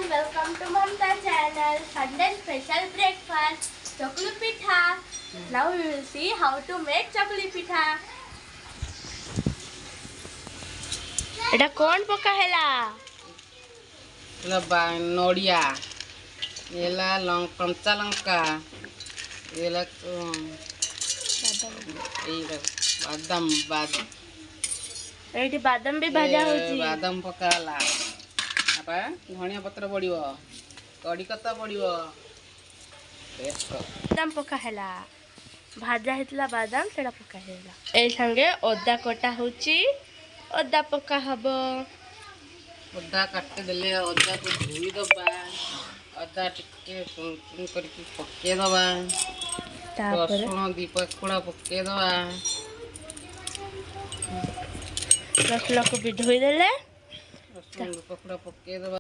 welcome to Mamta channel. Sunday special breakfast, chakli pitha. Now we will see how to make chakli pitha. एटा कौन पका हैला? नोड़िया एला कंचा लंका एला बादाम एटी बादाम भी भाजा होची। बादाम पकाला आपा धनिया पत्र पड़िवो कड़ी कत्ता पड़िवो बादाम पका हैला भाजा हेतला बादाम सेटा पका हैला ए संगे ओदा कटा होची ओदा पका हबो ओदा काट देले ओदा को धोई दबा ओदा टिके सुन करके पके दबा तापर रसुण दी पकोड़ा पके दबा रसुण को भी धोई देले रसुण पकोड़ा पके दबा।